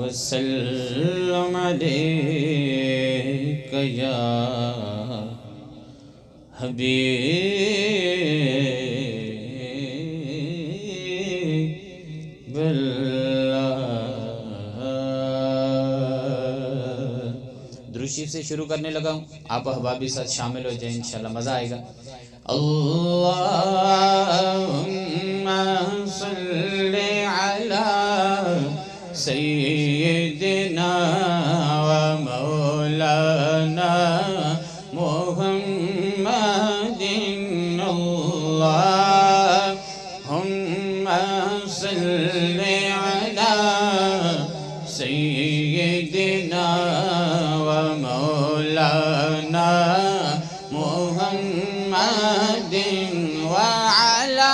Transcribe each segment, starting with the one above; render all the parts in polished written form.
وسلم عليك يا حبيب اللہ۔ درود شریف سے شروع کرنے لگا ہوں، آپ احباب بھی ساتھ شامل ہو جائیں، انشاءاللہ مزہ آئے گا۔ اللہم صلی علی سیدنا و مولانا محمد، اللہم صلی علی سیدنا و مولانا محمد وعلی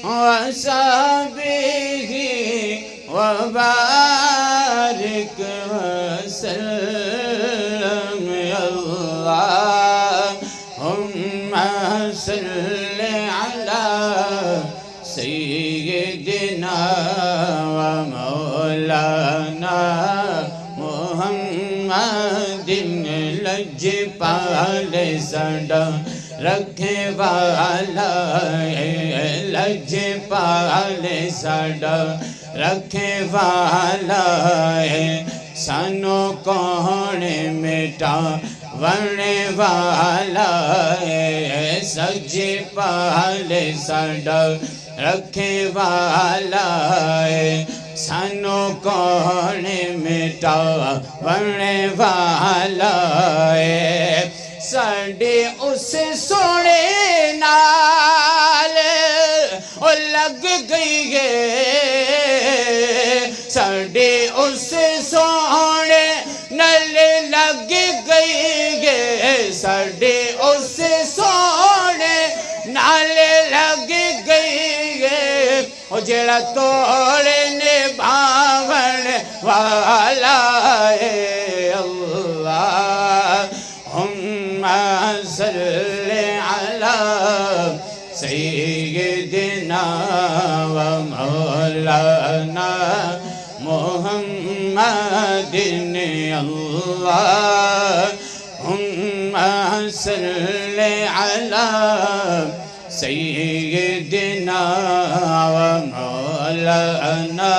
وصحبہ وبارک وسلم۔ اللہم صلی علی سیدنا و مولانا محمد، لج پال سڈا رکھے والا، لج پال ساڈا رکھے والا ہے، سانو کون مٹا ورنے والا ہے، سج پال ساڈا رکھے والا ہے، سانو کون مٹا ورنے والا ہے، ساڈے اس سونے نال او لگ گئی ہے، ساڈے اس سونے نال لگ گئی ہے، ساڈے اس سونے نال لگ گئی ہے، او جڑا توڑنے بھاون والا ہے۔ اللہم صلی علی سیدنا و مولانا محمد، اللہم صلی علی سیدنا و مولانا۔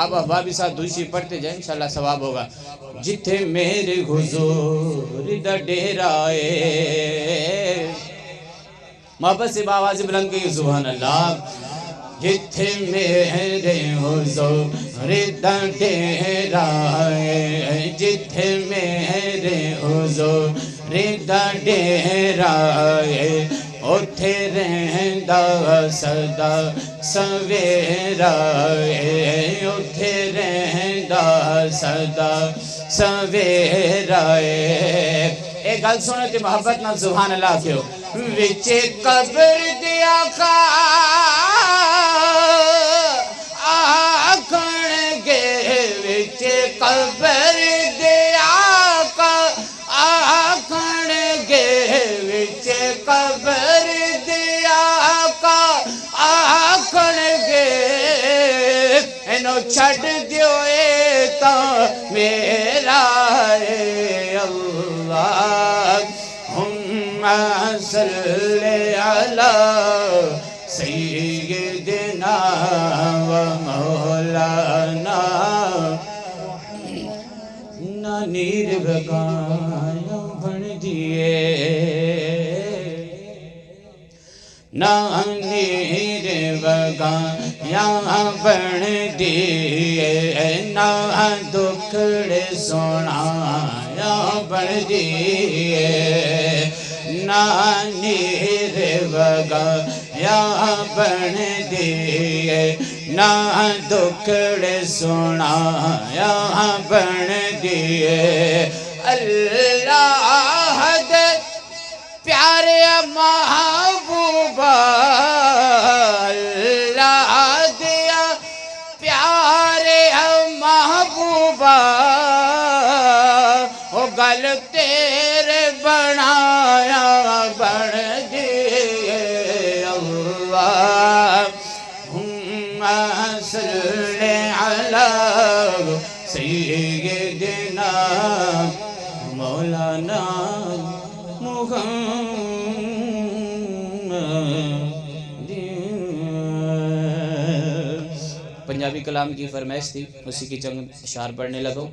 آپ احباب بھی ساتھ دوسری پڑھتے جائیں، انشاءاللہ ثواب ہوگا۔ جتھے میرے حضور دا ڈیرا ہے، محبت سے آواز بلند کی سبحان اللہ۔ جتھے میرے حضور دا ڈیرا ہے، جتھے میرے حضور دا ڈیرا ہے، اتھے رہندا سدا سویرا ہے، اتھے رہندا سدا سویرا ہے۔ ایک گل سنے تے محبت نہ سبحان اللہ کیوں۔ وچے قبر دیا آکھن گے، وچے قبر دیا آکھن گے، وچے قبر دیا آکھن گے، اینو چھڑ دیو اے تا میرا ہے۔ اللہم صلی علی سیدنا و مولانا، نہ نیر بگایا بن دیے، نہ نیر بگایا بن دیے، نہ دکھڑے سنایا بن دیے، نہ نیر بگایا بن دیے، نہ دکھڑے سنایا بن دیے۔ اللہ دے پیارے محبوبہ، اللہ دیا پیارے محبوبہ، او گل تیرے بنایا بن دیے، دنیاوی کلام کی فرمائش تھی، اسی کی چند اشعار پڑھنے لگا،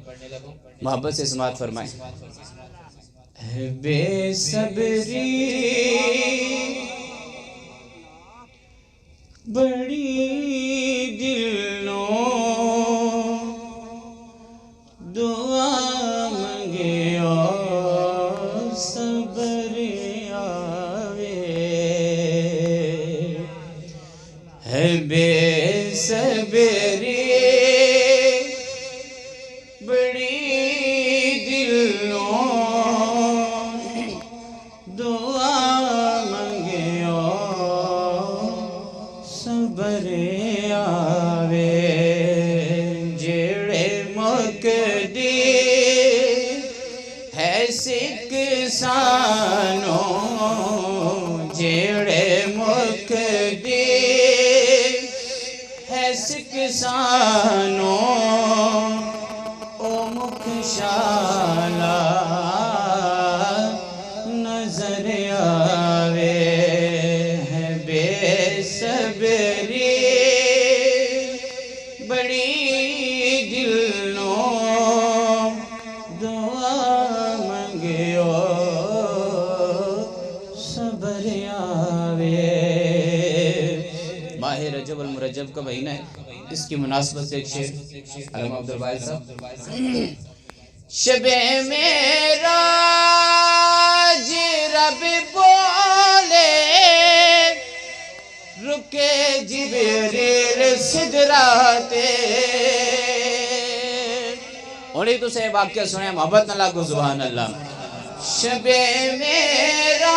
محبت سے سماعت فرمائیں۔ ہے بے صبری بڑی دلوں دعا منگے اور صبر آوے، ہے بے صبری بڑی دلوں دعا منگے اور صبر آوے، جڑے مقدر ہے سکسانوں، جڑے مقدر ہے سکسانوں، او مکشالا نظر آوے، ہے بے صبری بڑی دلوں دعا منگیو صبر آوے۔ ماہ رجب المرجب کا مہینہ ہے، اس کی مناسبت سے ایک شعر علامہ عبدالواحد صاحب۔ شب معراج رب بولے رکے جبریل سدراتے، انہیں تو سے واقعہ سنے، محبت نہ لاگو سبحان اللہ۔ شب معراج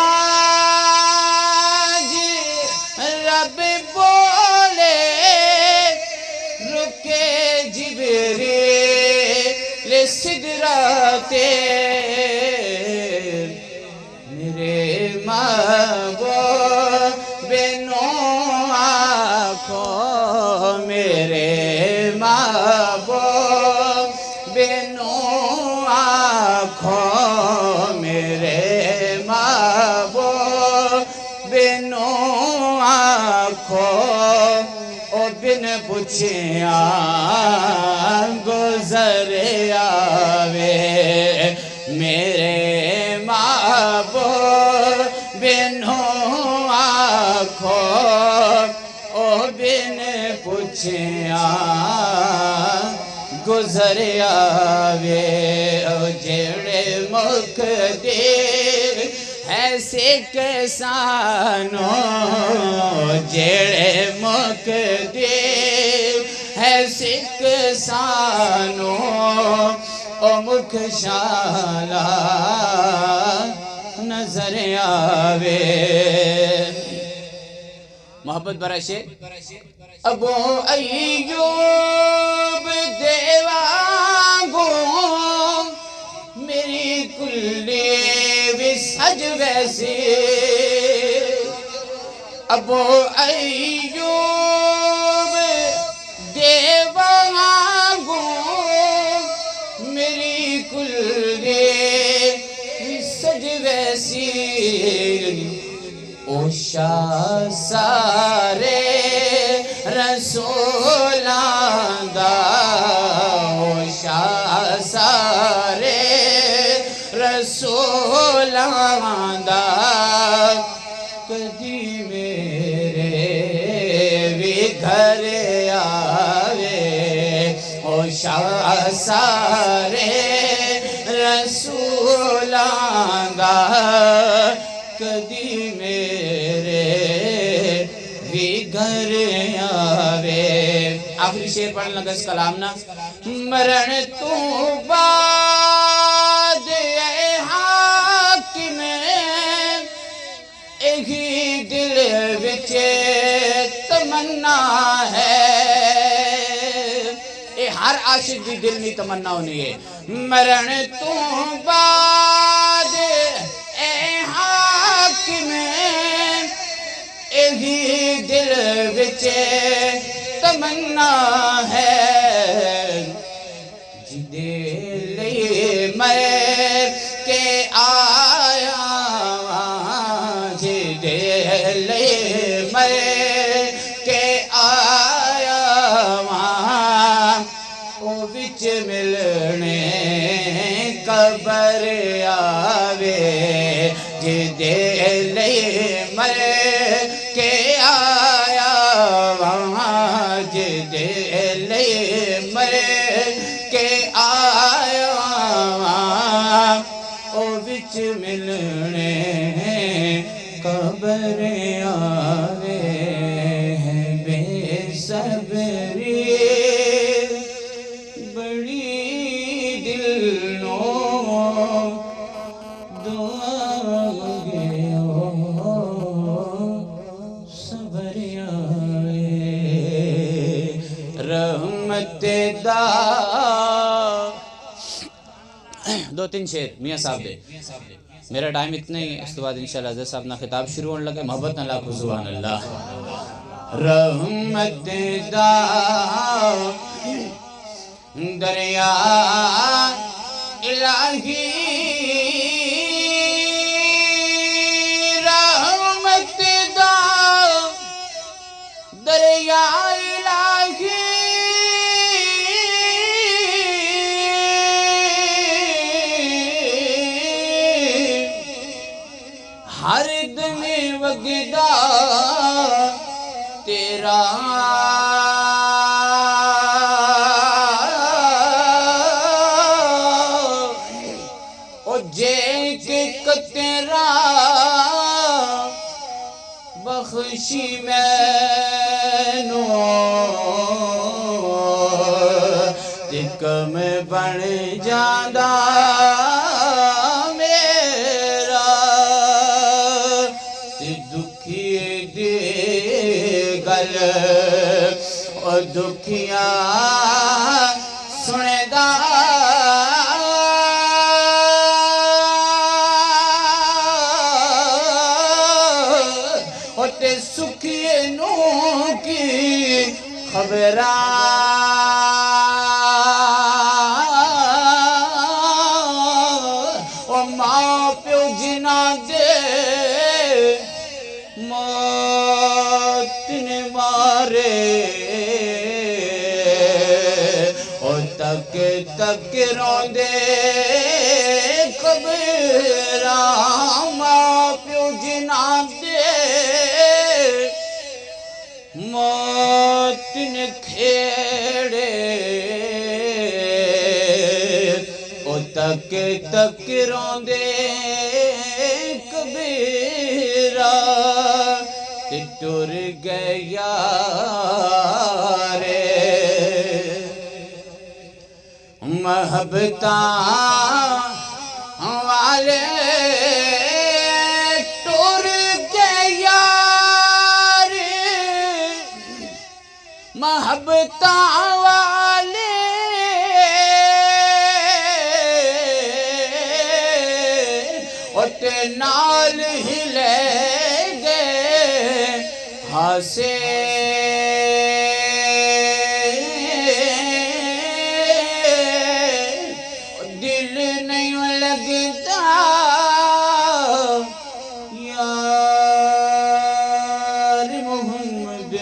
رب بولے رکے جبریل سدراتے، میرے محبوب نو آنکھوں، میرے محبوب نو آنکھوں، میرے محبوب نو آنکھوں، او بن پوچھیاں گزر آوے، میرے محبوب نو آنکھوں، او بن پوچھیاں گزر آوے، او جڑے مقدر ہے سکسانوں، جڑے مقدر ہے سکسانوں، او مکشالا نظر آوے۔ محبت برا شعر۔ ابو ایوب دیوانگو میری کلی بھی سج ویسی، ابو ایوب دیوانگو میری کلی بھی سج ویسی، او شاہ سارے رسولاں دا، او شاہ سارے رسولاں دا، کدی میرے بھی گھر آوے، او شاہ سارے رسولاں دا، کدی میرے بھی گھر آوے۔ آخری شعر پڑھنے لگا اس کلام نا۔ مرن تو بعد اے حاکم ایہی دل وچ تمنا ہے، اے ہر عاشق دی دل میں تمنا ہونی ہے۔ مرن تو بعد اے حاکم ایہی دل وچ تمنا ہے، جدے لئے میں کے آیا، جدے لئے میں کے آیا، کے آیا وہاں جدے لئے مر کے آیا وہاں او وچ ملنے قبر آوے بے صبری بڑی دل نو دعا گیو صبر آوے رحمت دا دو تین شعر میاں صاحب دے میرا ٹائم اتنا ہی اس کے بعد انشاءاللہ حضرت صاحب نہ خطاب شروع ہونے لگے محبت نہ لاکھو سبحان اللہ رحمت دا دریا الہی رحمت دا دریا الہی ہر دم وگدا تیرا او جے کہ تیرا بخشی مینو تے کم بن جاندا او دکھیاں سنے دا او تے سکھیے نو کی خبراں او ماں پیو جنا دے موت نے مارے او تک تک روندے قبراں ماں پیو جنا دے موت نے کھیڑے او تک تک روندے قبراں ٹر گیا رے محبتاں والے ٹر گیا رے محبتاں والے اتے نال ہی لے ہاسے دل نہیں لگتا یار محمد